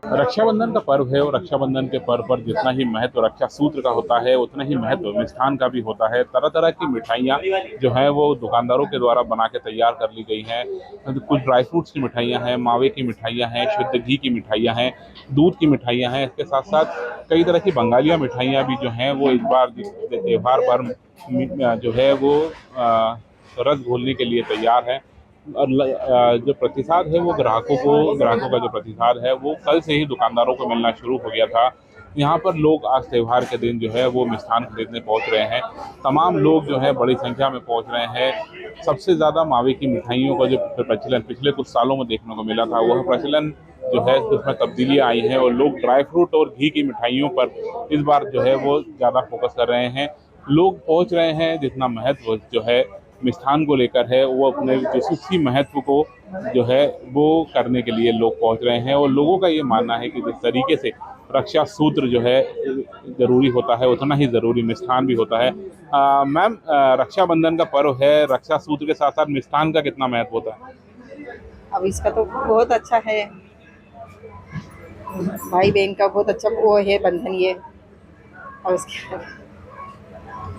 रक्षाबंधन का पर्व है और रक्षाबंधन के पर्व पर जितना ही महत्व रक्षा सूत्र का होता है उतना ही महत्व मिष्ठान का भी होता है। तरह तरह की मिठाइयाँ जो हैं वो दुकानदारों के द्वारा बना के तैयार कर ली गई हैं। कुछ ड्राई फ्रूट्स की मिठाइयाँ हैं, मावे की मिठाइयाँ हैं, शुद्ध घी की मिठाइयाँ हैं, दूध की मिठाइयाँ हैं। इसके साथ साथ कई तरह की बंगालिया मिठाइयाँ भी जो हैं वो इस बार त्योहार पर जो है वो रस घोलने के लिए तैयार है। और जो प्रतिसाद है वो ग्राहकों का जो प्रतिसाद है वो कल से ही दुकानदारों को मिलना शुरू हो गया था। यहाँ पर लोग आज त्योहार के दिन जो है वो मिष्ठान खरीदने पहुँच रहे हैं। तमाम लोग जो है बड़ी संख्या में पहुँच रहे हैं। सबसे ज़्यादा मावे की मिठाइयों का जो प्रचलन पिछले कुछ सालों में देखने को मिला था वह प्रचलन जो है उसमें तब्दीलियाँ आई हैं और लोग ड्राई फ्रूट और घी की मिठाइयों पर इस बार जो है वो ज़्यादा फोकस कर रहे हैं। लोग पहुँच रहे हैं। जितना महत्व जो है मिष्ठान को लेकर है वो अपने उसी महत्व को जो है वो करने के लिए लोग पहुंच रहे हैं। और लोगों का ये मानना है कि जिस तरीके से रक्षा सूत्र जो है जरूरी होता है उतना ही जरूरी मिष्ठान भी होता है। मैम, रक्षाबंधन का पर्व है, रक्षा सूत्र के साथ साथ मिष्ठान का कितना महत्व होता है? अब इसका तो बहुत अच्छा है, भाई बहन का बहुत अच्छा वो है बंधन ये। और उसके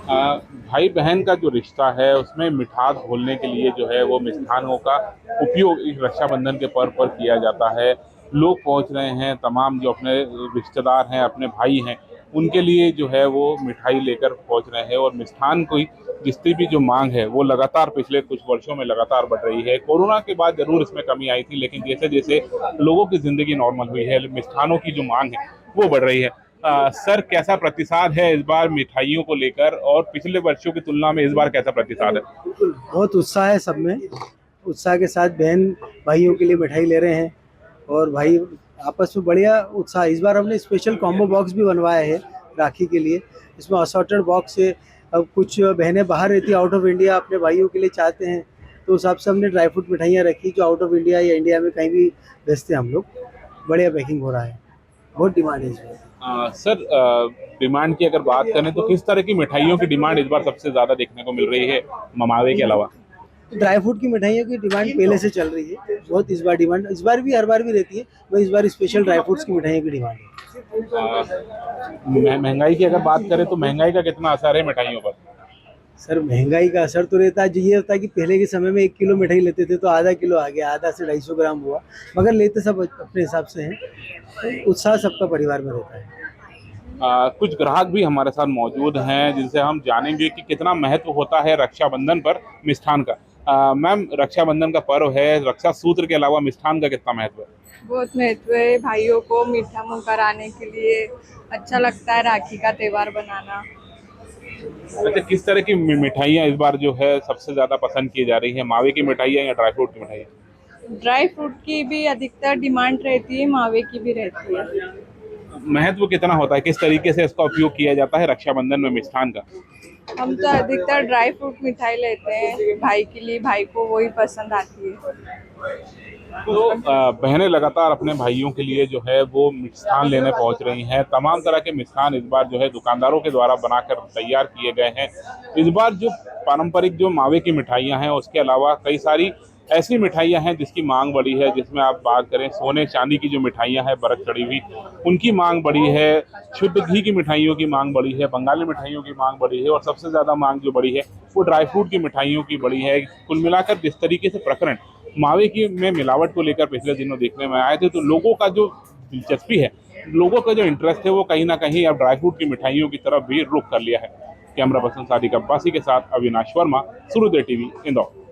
भाई बहन का जो रिश्ता है उसमें मिठास घोलने के लिए जो है वो मिष्ठानों का उपयोग इस रक्षाबंधन के पर्व पर किया जाता है। लोग पहुंच रहे हैं, तमाम जो अपने रिश्तेदार हैं, अपने भाई हैं, उनके लिए जो है वो मिठाई लेकर पहुंच रहे हैं। और मिष्ठान की जितनी भी जो मांग है वो लगातार पिछले कुछ वर्षों में लगातार बढ़ रही है। कोरोना के बाद जरूर इसमें कमी आई थी, लेकिन जैसे जैसे लोगों की जिंदगी नॉर्मल हुई है मिष्ठानों की जो मांग है वो बढ़ रही है। सर, कैसा प्रतिसाद है इस बार मिठाइयों को लेकर और पिछले वर्षों की तुलना में इस बार कैसा प्रतिसाद है? बिल्कुल, बहुत उत्साह है सब में। उत्साह के साथ बहन भाइयों के लिए मिठाई ले रहे हैं और भाई आपस में बढ़िया उत्साह। इस बार हमने स्पेशल कॉम्बो बॉक्स भी बनवाया है राखी के लिए। इसमें असॉर्टेड बॉक्स है। अब कुछ बहनें बाहर रहती है, आउट ऑफ इंडिया, अपने भाइयों के लिए चाहते हैं, तो उस हिसाब से हमने ड्राई फ्रूट मिठाइयाँ रखी जो आउट ऑफ इंडिया या इंडिया में कहीं भी भेजते हैं हम लोग। बढ़िया पैकिंग हो रहा है, बहुत डिमांड है इसमें। सर, डिमांड की अगर बात करें तो किस तरह की मिठाइयों की डिमांड इस बार सबसे ज्यादा देखने को मिल रही है ममावे के अलावा? ड्राई फ्रूट की मिठाइयों की डिमांड पहले से चल रही है बहुत। इस बार डिमांड इस बार भी हर बार भी रहती है, वह इस बार स्पेशल ड्राई फ्रूट्स की मिठाइयों की डिमांड है। महंगाई की अगर बात करें तो महंगाई का कितना असर है मिठाइयों पर? सर, महंगाई का असर तो रहता है। जो ये होता है कि पहले के समय में 1 किलो मिठाई लेते थे तो आधा किलो आ गया, आधा से 250 ग्राम हुआ, मगर लेते सब अपने हिसाब से हैं। तो उत्साह सबका परिवार में रहता है। कुछ ग्राहक भी हमारे साथ मौजूद हैं जिनसे हम जानेंगे कि कितना महत्व होता है रक्षाबंधन पर मिष्ठान का। मैम, रक्षाबंधन का पर्व है, रक्षा सूत्र के अलावा मिष्ठान का कितना महत्व है? बहुत महत्व है। भाइयों को मीठा मुंह कराने के लिए अच्छा लगता है राखी का त्योहार बनाना। अच्छा, किस तरह की मिठाइयाँ इस बार जो है सबसे ज्यादा पसंद की जा रही है, मावे की मिठाइयाँ या ड्राई फ्रूट की मिठाइयाँ? ड्राई फ्रूट की भी अधिकतर डिमांड रहती है, मावे की भी रहती है। महत्व कितना होता है, किस तरीके से इसका उपयोग किया जाता है रक्षाबंधन में मिष्ठान का? हम तो अधिकतर ड्राई फ्रूट मिठाई लेते हैं भाई के लिए, भाई को वही पसंद आती है। तो बहनें लगातार अपने भाइयों के लिए जो है वो मिष्ठान लेने पहुंच रही हैं। तमाम तरह के मिष्ठान इस बार जो है दुकानदारों के द्वारा बनाकर तैयार किए गए हैं। इस बार जो पारंपरिक जो मावे की मिठाइयां हैं उसके अलावा कई सारी ऐसी मिठाइयां हैं जिसकी मांग बढ़ी है। जिसमें आप बात करें सोने चांदी की जो मिठाइयां हैं बरफ चढ़ी हुई, उनकी मांग बढ़ी है। शुद्ध घी की मिठाइयों की मांग बढ़ी है, बंगाली मिठाइयों की मांग बढ़ी है और सबसे ज़्यादा मांग जो बढ़ी है वो ड्राई फ्रूट की मिठाइयों की बढ़ी है। कुल मिलाकर जिस तरीके से प्रकरण मावे की में मिलावट को लेकर पिछले दिनों देखने में आए थे, तो लोगों का जो दिलचस्पी है, लोगों का जो इंटरेस्ट है वो कहीं ना कहीं अब ड्राई फ्रूट की मिठाइयों की तरफ भी रुख कर लिया है। कैमरा पर्सन सादिक अब्बासी के साथ अविनाश वर्मा, सूर्योदय टीवी, इंदौर।